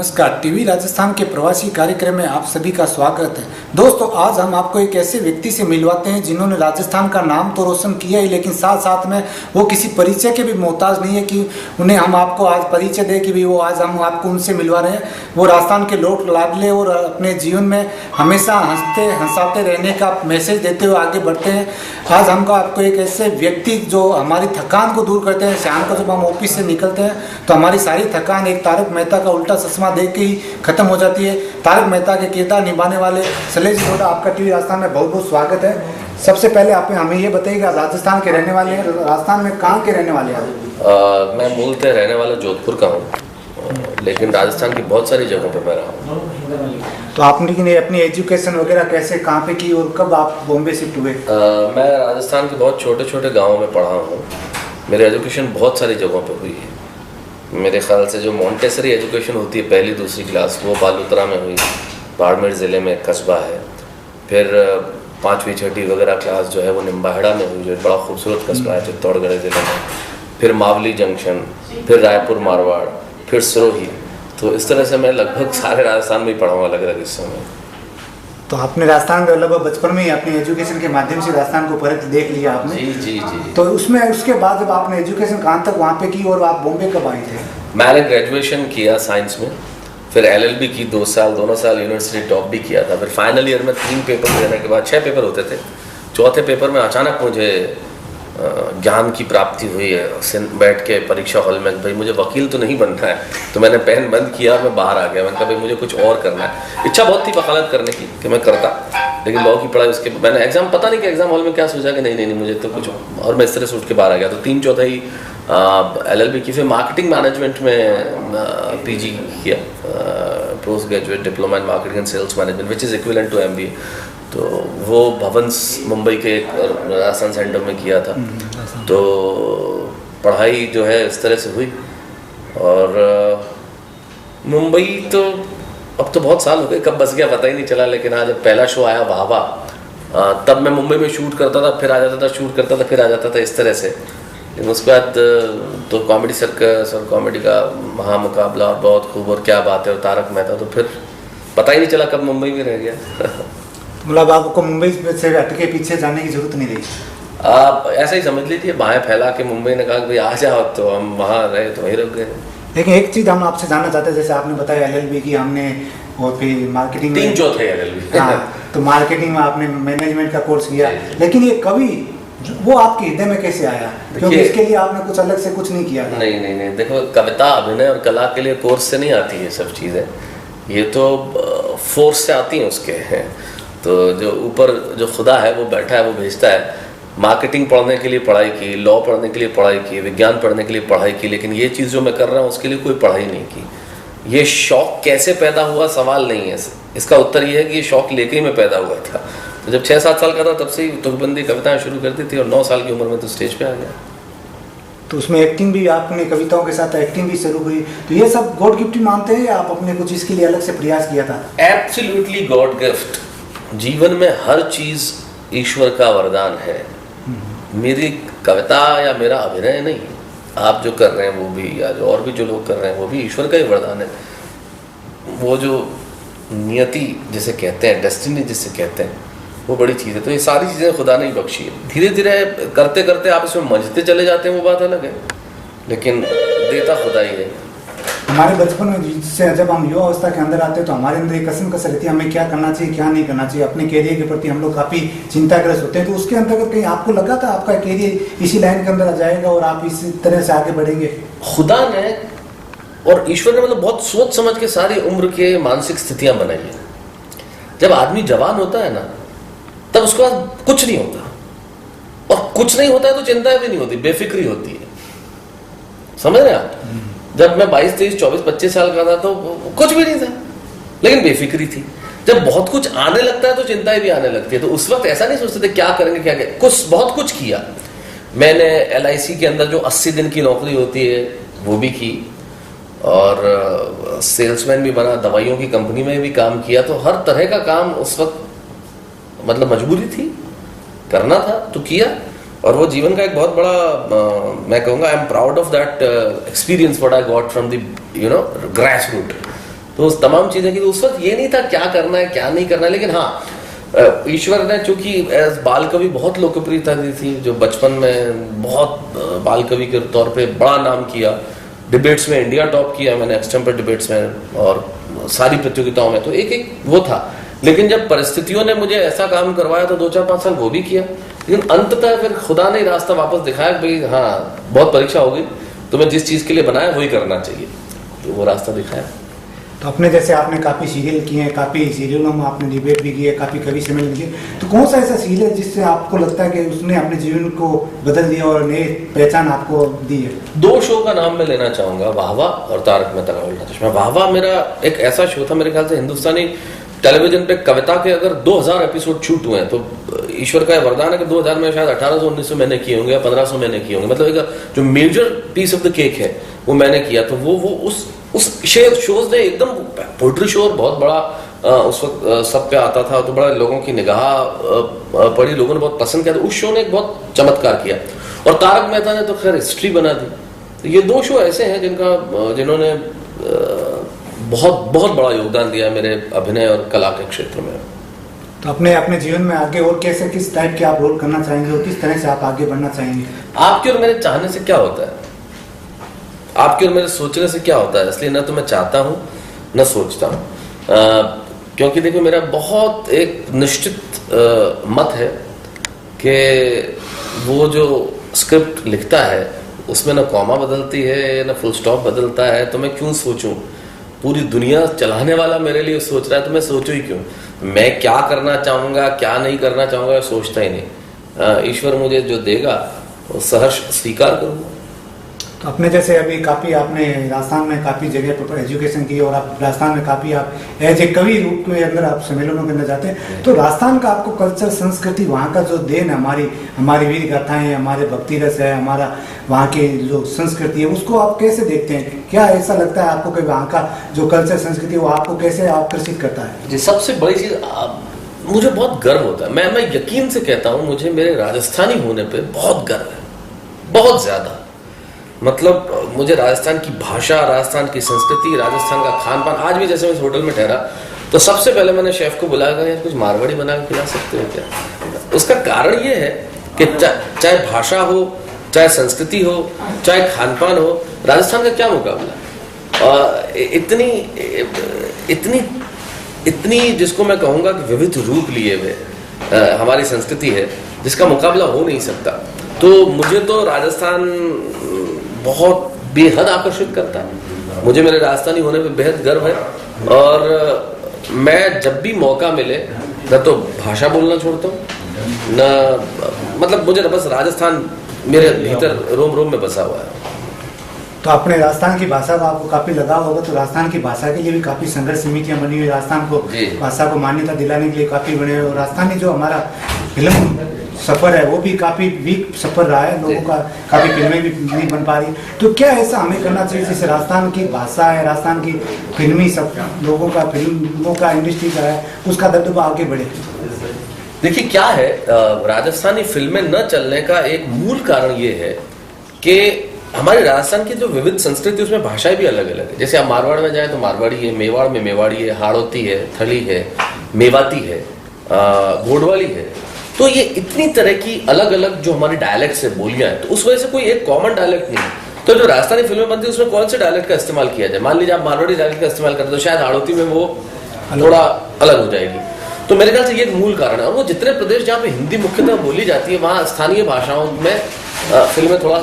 नमस्कार, टीवी राजस्थान के प्रवासी कार्यक्रम में आप सभी का स्वागत है। दोस्तों, आज हम आपको एक ऐसे व्यक्ति से मिलवाते हैं जिन्होंने राजस्थान का नाम तो रोशन किया ही, लेकिन साथ साथ में वो किसी परिचय के भी मोहताज नहीं है कि उन्हें हम आपको आज परिचय दें कि भी वो आज हम आपको उनसे मिलवा रहे हैं। वो राजस्थान के लोक लाडले और अपने जीवन में हमेशा हंसते हंसाते रहने का मैसेज देते हुए आगे बढ़ते हैं। आज हमको आपको एक ऐसे व्यक्ति जो हमारी थकान को दूर करते हैं। शाम को जब हम ऑफिस से निकलते हैं तो हमारी सारी थकान एक तारक मेहता का उल्टा चश्मा देख के ही खत्म हो जाती है। तारक मेहता के किरदार निभाने वाले शैलेश गौड़ा, आपका टीवी राजस्थान में बहुत बहुत स्वागत है। सबसे पहले आप हमें ये बताइएगा, राजस्थान के रहने वाले हैं, राजस्थान में कहाँ के रहने वाले हैं? मैं मूलतः रहने वाला जोधपुर का हूँ, लेकिन राजस्थान की बहुत सारी जगहों पर मैं रहा हूँ। तो आपने अपनी एजुकेशन वगैरह कैसे, कहाँ पे की और कब आप बॉम्बे शिफ्ट हुए? मैं राजस्थान के बहुत छोटे छोटे गाँवों में पढ़ा हूँ। मेरी एजुकेशन बहुत सारी जगहों पर हुई है। मेरे ख्याल से जो मॉन्टेसरी एजुकेशन होती है पहली दूसरी क्लास, वो बालोतरा में हुई, बाड़मेर ज़िले में एक कस्बा है। फिर 5वीं 6वीं वगैरह क्लास जो है वो निम्बाहेड़ा में हुई, जो एक बड़ा खूबसूरत कस्बा है चित्तौड़गढ़ ज़िले में। फिर मावली जंक्शन, फिर रायपुर मारवाड़, फिर सिरोही। तो इस तरह से मैं लगभग सारे राजस्थान में ही पढ़ा हूँ, अलग अलग हिस्सों में। तो आपने राजस्थान का लगभग बचपन में ही अपनी एजुकेशन के माध्यम से राजस्थान को परख देख लिया आपने? जी जी जी। तो उसमें उसके बाद जब आपने एजुकेशन कहाँ तक वहाँ पे की और आप बॉम्बे कब आए थे? मैंने ग्रेजुएशन किया साइंस में, फिर LLB की 2 साल, दोनों साल यूनिवर्सिटी टॉप भी किया था। फिर फाइनल ईयर में 3 पेपर देने के बाद 6 पेपर होते थे। चौथे पेपर में अचानक मुझे ज्ञान की प्राप्ति हुई है। बैठ के परीक्षा हॉल में, भाई मुझे वकील तो नहीं बनना है, तो मैंने पेन बंद किया, मैं बाहर आ गया। मैंने कहा भाई मुझे कुछ और करना है। इच्छा बहुत थी वकालत करने की कि मैं करता, लेकिन लॉ की पढ़ाई उसके मैंने एग्जाम, पता नहीं कि एग्जाम हॉल में क्या सोचा कि नहीं मुझे तो कुछ, और मैं इस तरह से उठ के बाहर आ गया। तो 3/4 LLB की, फिर मार्केटिंग मैनेजमेंट में PG किया, post graduate diploma in marketing and sales management, which is equivalent to MBA। तो वो भवंस मुंबई के एक राजस्थान सेंटर में किया था। तो पढ़ाई जो है इस तरह से हुई। और मुंबई तो अब तो बहुत साल हो गए, कब बस गया पता ही नहीं चला। लेकिन आज जब पहला शो आया वाह वाह, तब मैं मुंबई में शूट करता था, फिर आ जाता था, शूट करता था, फिर आ जाता था, इस तरह से। लेकिन उसके बाद तो कॉमेडी सर्कस और कॉमेडी का महामुकाबला और बहुत खूब और क्या बात है और तारक मेहता, तो फिर पता ही नहीं चला कब मुंबई में रह गया। मतलब आपको मुंबई से हटके पीछे जाने की जरूरत नहीं रही? आप ऐसा ही समझ लीजिए, बाहें फैला के मुंबई ने कहा कि भाई आ जाओ, तो हम वहाँ रहे, तो वहीं रुक गए। लेकिन एक चीज़ हम आपसे जानना चाहते हैं, जैसे आपने बताया LLB की हमने, और फिर मार्केटिंग 3/4 LLB। हाँ, तो मार्केटिंग में आपने मैनेजमेंट का कोर्स किया, लेकिन ये कवि वो आपके हृदय में कैसे आया? क्योंकि इसके लिए आपने कुछ अलग से कुछ नहीं किया था। नहीं, देखो, कविता, अभिनय और कला के लिए कोर्स से नहीं आती है सब चीज़ें, ये तो फोर्स से आती हैं उसके हैं। तो जो ऊपर जो खुदा है वो बैठा है, वो भेजता है। मार्केटिंग पढ़ने के लिए पढ़ाई की, लॉ पढ़ने के लिए पढ़ाई की, विज्ञान पढ़ने के लिए पढ़ाई की, लेकिन ये चीज़ जो मैं कर रहा हूँ उसके लिए कोई पढ़ाई नहीं की। ये शौक़ कैसे पैदा हुआ सवाल नहीं है, इसका उत्तर ये है कि ये शौक़ लेके ही मैं पैदा हुआ था। तो जब 6-7 साल का था तब से ही तुकबंदी कविताएं शुरू कर दी थी, और 9 साल की उम्र में तो स्टेज पे आ गया। तो उसमें एक्टिंग भी, आपने कविताओं के साथ एक्टिंग भी शुरू हुई, तो ये सब गॉड गिफ्ट मानते हैं या आप अपने कुछ इसके लिए अलग से प्रयास किया था? Absolutely God gift. जीवन में हर चीज़ ईश्वर का वरदान है। मेरी कविता या मेरा अभिनय नहीं, आप जो कर रहे हैं वो भी, या जो और भी जो लोग कर रहे हैं वो भी ईश्वर का ही वरदान है। वो जो नियति जिसे कहते हैं, डेस्टिनी जिसे कहते हैं, वो बड़ी चीज़ है। तो ये सारी चीज़ें खुदा ने ही बख्शी है। धीरे धीरे करते करते आप इसमें मजते चले जाते हैं, वो बात अलग है, लेकिन देता खुदा ही है। हमारे बचपन में से जब हम युवा अवस्था के अंदर आते हैं तो हमारे अंदर एक कसम कस रहती है, हमें क्या करना चाहिए क्या नहीं करना चाहिए। अपने कैरियर के प्रति हम लोग काफ़ी चिंताग्रस्त होते हैं। तो उसके अंतर्गत कहीं आपको लगा था आपका कैरियर इसी लाइन के अंदर आ जाएगा और आप इसी तरह से आगे बढ़ेंगे? खुदा ने और ईश्वर ने मतलब बहुत सोच समझ के सारी उम्र के मानसिक स्थितियां बनाई है। जब आदमी जवान होता है ना, तब उसके बाद कुछ नहीं होता, और कुछ नहीं होता है तो चिंताएं भी नहीं होती, बेफिक्री होती है। समझ रहे हैं आप? जब मैं 22, 23, 24, 25 साल का था तो कुछ भी नहीं था, लेकिन बेफिक्री थी। जब बहुत कुछ आने लगता है तो चिंताएं भी आने लगती है। तो उस वक्त ऐसा नहीं सोचते थे क्या करेंगे क्या करेंगे, कुछ बहुत कुछ किया। मैंने LIC के अंदर जो 80 दिन की नौकरी होती है वो भी की, और सेल्समैन भी बना, दवाइयों की कंपनी में भी काम किया। तो हर तरह का काम उस वक्त मतलब मजबूरी थी, करना था तो किया। और वो जीवन का एक बहुत बड़ा, मैं कहूँगा I am proud of that experience what I got from the grass root. तो उस तमाम चीज़ें की, तो उस वक्त ये नहीं था क्या करना है क्या नहीं करना है। लेकिन हाँ, ईश्वर ने चूंकि एज बाल कवि बहुत लोकप्रियता दी थी, जो बचपन में बहुत बाल कवि के तौर पे बड़ा नाम किया, डिबेट्स में इंडिया टॉप किया मैंने, एक्सटेम्पर डिबेट्स में और सारी प्रतियोगिताओं में, तो एक वो था। लेकिन जब परिस्थितियों ने मुझे ऐसा काम करवाया तो 2-4-5 साल वो भी किया, लेकिन अंततः फिर खुदा ने रास्ता वापस दिखाया कि भाई हाँ बहुत परीक्षा हो गई, तुम्हें जिस चीज़ के लिए बनाया वही करना चाहिए, तो वो रास्ता दिखाया। तो अपने जैसे आपने काफ़ी सीरियल किए हैं, काफ़ी सीरियलों में आपने डिबेट भी किए, काफ़ी कवि सम्मेलन किए, तो कौन सा ऐसा सीरियल जिससे आपको लगता है कि उसने अपने जीवन को बदल दिया और नई पहचान आपको दी है? 2 शो का नाम मैं लेना चाहूँगा, वाहवा और तारक मेहता का उल्टा चश्मा। वाहवा मेरा एक ऐसा शो था, मेरे ख्याल से हिंदुस्तानी टेलीविजन पे कविता के अगर 2000 एपिसोड शूट हुए हैं तो ईश्वर का वरदान है कि 2000 में शायद 1800-1900 मैंने किए होंगे या 1500 मैंने किए होंगे, मतलब एक जो major piece of the cake है वो मैंने किया। तो वो उस शोज ने एकदम पोएट्री शो बहुत बड़ा उस वक्त सब पे आता था, तो बड़ा लोगों की निगाह पड़ी, लोगों ने बहुत पसंद किया, तो उस शो ने एक बहुत चमत्कार किया। और तारक मेहता ने तो खैर हिस्ट्री बना दी। तो ये 2 शो ऐसे हैं जिन्होंने बहुत बड़ा योगदान दिया मेरे अभिनय और कला के क्षेत्र में। तो अपने जीवन में आगे और कैसे, किस टाइप के आप रोल करना चाहेंगे और किस तरह से आप आगे बढ़ना चाहेंगे? आपके और मेरे चाहने से क्या होता है, आपके और मेरे सोचने से क्या होता है, इसलिए ना तो मैं चाहता हूँ न सोचता हूँ। क्योंकि देखो मेरा बहुत एक निश्चित मत है कि वो जो स्क्रिप्ट लिखता है उसमें ना कॉमा बदलती है ना फुल स्टॉप बदलता है, तो मैं क्यों सोचूं? पूरी दुनिया चलाने वाला मेरे लिए सोच रहा है, तो मैं सोचूं ही क्यों? मैं क्या करना चाहूँगा क्या नहीं करना चाहूँगा सोचता ही नहीं। ईश्वर मुझे जो देगा वो सहर्ष स्वीकार करूँगा। तो अपने जैसे अभी काफ़ी आपने राजस्थान में काफ़ी जगह पर एजुकेशन की और आप राजस्थान में काफ़ी आप एज ए कवि रूप में अंदर आप सम्मेलनों के अंदर जाते हैं, तो राजस्थान का आपको कल्चर, संस्कृति, वहाँ का जो देन है, हमारी वीर गाथाएं, हमारे भक्ति रस है, हमारा वहाँ की जो संस्कृति है, उसको आप कैसे देखते हैं? क्या ऐसा लगता है आपको कि वहाँ का जो कल्चर संस्कृति वो आपको कैसे आकर्षित करता है? जी, सबसे बड़ी चीज़ मुझे बहुत गर्व होता है, मैं यकीन से कहता हूँ, मुझे मेरे राजस्थानी होने पर बहुत गर्व है, बहुत ज़्यादा। मतलब मुझे राजस्थान की भाषा, राजस्थान की संस्कृति, राजस्थान का खान पान, आज भी जैसे मैं इस होटल में ठहरा तो सबसे पहले मैंने शेफ को बुलाया, यार कुछ मारवाड़ी बना के खिला सकते हो क्या? उसका कारण ये है कि चाहे भाषा हो, चाहे संस्कृति हो, चाहे खान पान हो, राजस्थान का क्या मुकाबला? इतनी जिसको मैं कहूँगा कि विविध रूप लिए हुए हमारी संस्कृति है जिसका मुकाबला हो नहीं सकता। तो मुझे तो राजस्थान बहुत बेहद आकर्षित करता है, मुझे मेरे राजस्थानी होने पे बेहद गर्व है। और मैं जब भी मौका मिले न तो भाषा बोलना छोड़ता हूँ, न मतलब मुझे बस राजस्थान मेरे भीतर रोम रोम में बसा हुआ है। तो अपने राजस्थान की भाषा का आपको काफी लगाव होगा, तो राजस्थान की भाषा के लिए भी काफी संघर्ष समितियां बनी हुई, राजस्थान को भाषा को मान्यता दिलाने के लिए काफी बने हुए। और राजस्थानी जो हमारा फिल्म सफर है वो भी काफी वीक सफर रहा है, लोगों का काफी फिल्में भी नहीं बन पा रही। तो क्या ऐसा हमें करना चाहिए जिससे राजस्थान की भाषा है, राजस्थान की फिल्मी सब लोगों का, फिल्मों का इंडस्ट्री का है, उसका दबदबा आगे बढ़े? देखिए क्या है, राजस्थानी फिल्में न चलने का एक मूल कारण ये है कि हमारे राजस्थान की जो विविध संस्कृति उसमें भाषाएं भी अलग अलग है। जैसे आप मारवाड़ में जाएं तो मारवाड़ी है, मेवाड़ में मेवाड़ी है, हाड़ौती है, थली है, मेवाती है, गोडवाली है। तो ये इतनी तरह की अलग अलग जो हमारी डायलेक्ट्स है, बोलियां हैं, तो उस वजह से कोई एक कॉमन डायलेक्ट नहीं है। तो जो राजस्थानी फिल्में बनती है उसमें कौन से डायलेक्ट का इस्तेमाल किया जाए? मान लीजिए आप मारवाड़ी डायलेक्ट का इस्तेमाल करते हो, शायद हाड़ौती में वो थोड़ा अलग हो जाएगी। तो मेरे ख्याल से ये एक मूल कारण है। और वो जितने प्रदेश जहाँ पे हिंदी मुख्यतः बोली जाती है वहाँ स्थानीय भाषाओं में फिल्में थोड़ा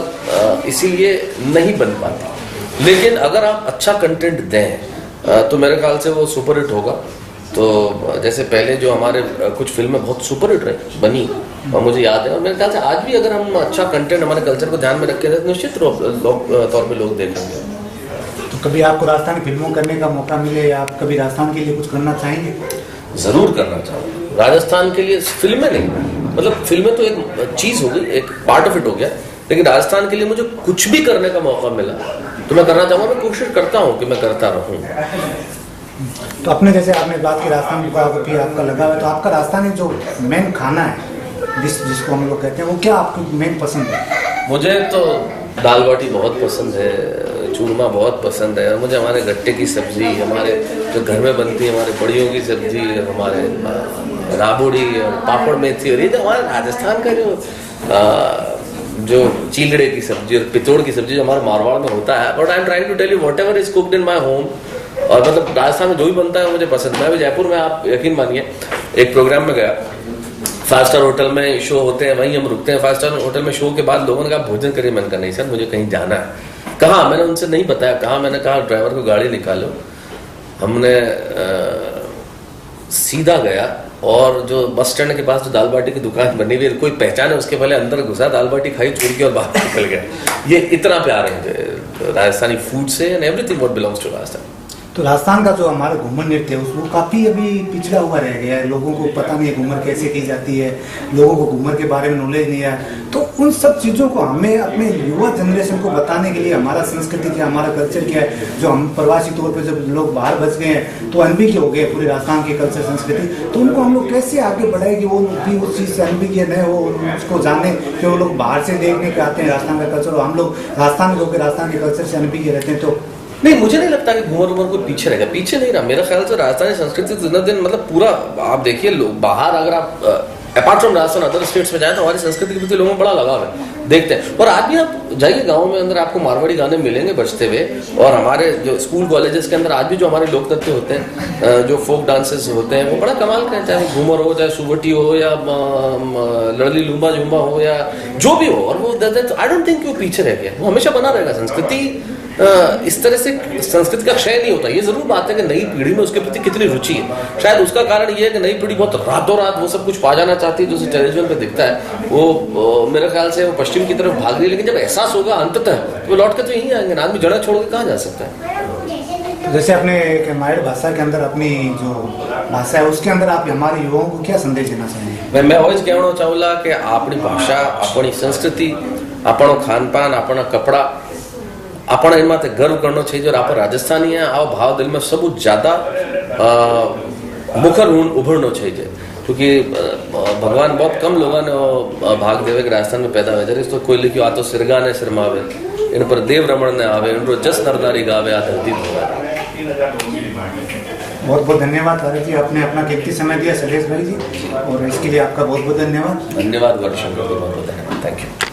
इसीलिए नहीं बन पाती। लेकिन अगर आप अच्छा कंटेंट दें तो मेरे ख्याल से वो सुपर हिट होगा। तो जैसे पहले जो हमारे कुछ फिल्में बहुत सुपर हिट रही बनी और मुझे याद है, और मेरे ख्याल से आज भी अगर हम अच्छा कंटेंट हमारे कल्चर को ध्यान में रखें तो निश्चित तौर पे लोग देखेंगे। तो कभी आपको राजस्थानी फिल्मों करने का मौका मिले या आप कभी राजस्थान के लिए कुछ करना चाहेंगे? जरूर करना चाहूँगा राजस्थान के लिए। फिल्में नहीं, मतलब फिल्में तो एक चीज हो गई, एक पार्ट ऑफ इट हो गया, लेकिन राजस्थान के लिए मुझे कुछ भी करने का मौका मिला तो मैं करना चाहूँगा। मैं कोशिश करता हूँ कि मैं करता रहूँ। तो अपने जैसे आपने बात की राजस्थान की आपका लगा हुआ है, तो आपका राजस्थानी जो मेन खाना है जिसको हम लोग कहते हैं, वो क्या आपको मेन पसंद है? मुझे तो दाल बाटी बहुत पसंद है, चूरमा बहुत पसंद है। मुझे हमारे गट्टे की सब्ज़ी, हमारे जो घर में बनती है हमारे बड़ियों की सब्ज़ी, हमारे राबड़ी और पापड़ मेथी, और ये जो हमारे राजस्थान का जो चीलड़े की सब्ज़ी और पितोड़ की सब्ज़ी जो हमारे मारवाड़ में होता है। But I am trying to tell you whatever is cooked in my home, और मतलब राजस्थान में जो भी बनता है मुझे पसंद है। मैं भी जयपुर में, आप यकीन मानिए, एक प्रोग्राम में गया, 5 स्टार होटल में शो होते हैं, वहीं हम रुकते हैं। 5 स्टार होटल में शो के बाद लोगों ने कहा भोजन करिए। मन का नहीं सर, मुझे कहीं जाना है। कहाँ? मैंने उनसे नहीं बताया कहाँ। मैंने कहा ड्राइवर को गाड़ी निकालो। हमने सीधा गया और जो बस स्टैंड के पास जो दाल बाटी की दुकान बनी हुई, कोई पहचाने उसके पहले अंदर घुसा, दाल बाटी खाई, छोड़ के और बाहर निकल गया। ये इतना प्यार है मुझे राजस्थानी फूड से and everything what belongs to Rajasthan. तो राजस्थान का जो हमारा घूमर नृत्य है वो काफ़ी अभी पिछड़ा हुआ रह गया है। लोगों को पता नहीं है घूमर कैसे की जाती है, लोगों को घूमर के बारे में नॉलेज नहीं है। तो उन सब चीज़ों को हमें अपने युवा जनरेशन को बताने के लिए हमारा संस्कृति क्या, हमारा कल्चर क्या है, जो हम प्रवासी तौर पर जब लोग बाहर बच गए हैं तो अनभिज्ञ हो गए पूरे राजस्थान की कल्चर संस्कृति, तो उनको हम लोग कैसे आगे बढ़ाए कि वो भी उस चीज़ से अनभिज्ञ न हो, उसको जाने कि वो लोग बाहर से देखने के आते हैं राजस्थान का कल्चर, और हम लोग राजस्थान के होकर राजस्थान के कल्चर से अनभिज्ञ रहते हैं। तो नहीं, मुझे नहीं लगता कि घूमर उमर को पीछे रहेगा, पीछे नहीं रहा। मेरा ख्याल से राजस्थानी संस्कृति दिन दिन मतलब पूरा, आप देखिए लोग बाहर, अगर आप apart from Rajasthan other states में जाए तो हमारी संस्कृति के प्रति लोगों को बड़ा लगाव है, देखते हैं। और आज भी आप जाइए गाँव में अंदर, आपको मारवाड़ी गाने मिलेंगे बजते हुए। और हमारे जो स्कूल कॉलेजेस के अंदर आज भी जो हमारे लोक नृत्य होते हैं, जो फोक डांसेस होते हैं, वो बड़ा कमाल के हैं। चाहे घूमर हो, चाहे सुवटी हो, या लड़ली लूम्बा जुम्बा हो, या जो भी हो। और वो आई डोंट थिंक वो पीछे रह गया, वो हमेशा बना रहेगा। संस्कृति इस तरह से संस्कृति का क्षय नहीं होता। ये जरूर बात है कि नई पीढ़ी में उसके प्रति कितनी रुचि है। शायद उसका कारण ये है कि नई पीढ़ी बहुत रातों रात वो सब कुछ पा जाना चाहती है जो टेलीविजन पे दिखता है। वो मेरे ख्याल से वो पश्चिम की तरफ भाग रही है। लेकिन जब एहसास होगा अंततः तो वो लौट के तो यहीं आएंगे। आदमी जड़ा छोड़ के कहाँ जा सकता है? जैसे अपने मायर भाषा के अंदर, अपनी जो भाषा है उसके अंदर आप हमारे युवाओं को क्या संदेश देना चाहेंगे? मैं वही कहना चाहूँगा कि अपनी भाषा, अपनी संस्कृति, આપણો ખાનપાન, આપણા કપડા, આપણે એમાં ગર્વ કરવો चाहिए। और आप राजस्थानी है, आओ भाव दिल में सब ज्यादा मुखर उभरना चाहिए। क्योंकि भगवान बहुत कम लोगों ने भाग देवे कि राजस्थान में पैदा हुए। जैसे तो कोई लिखियो, आ तो सिरगा ने सिरमावे, इन पर देव रमण ने आवे, इन जस नरनारी गावे, आ धरती धोवे। बहुत बहुत धन्यवाद भारत जी, आपने अपना कीमती समय दिया शैलेश भाई जी, और इसके लिए आपका बहुत बहुत धन्यवाद। धन्यवाद गौरशंकर, बहुत बहुत धन्यवाद, थैंक यू।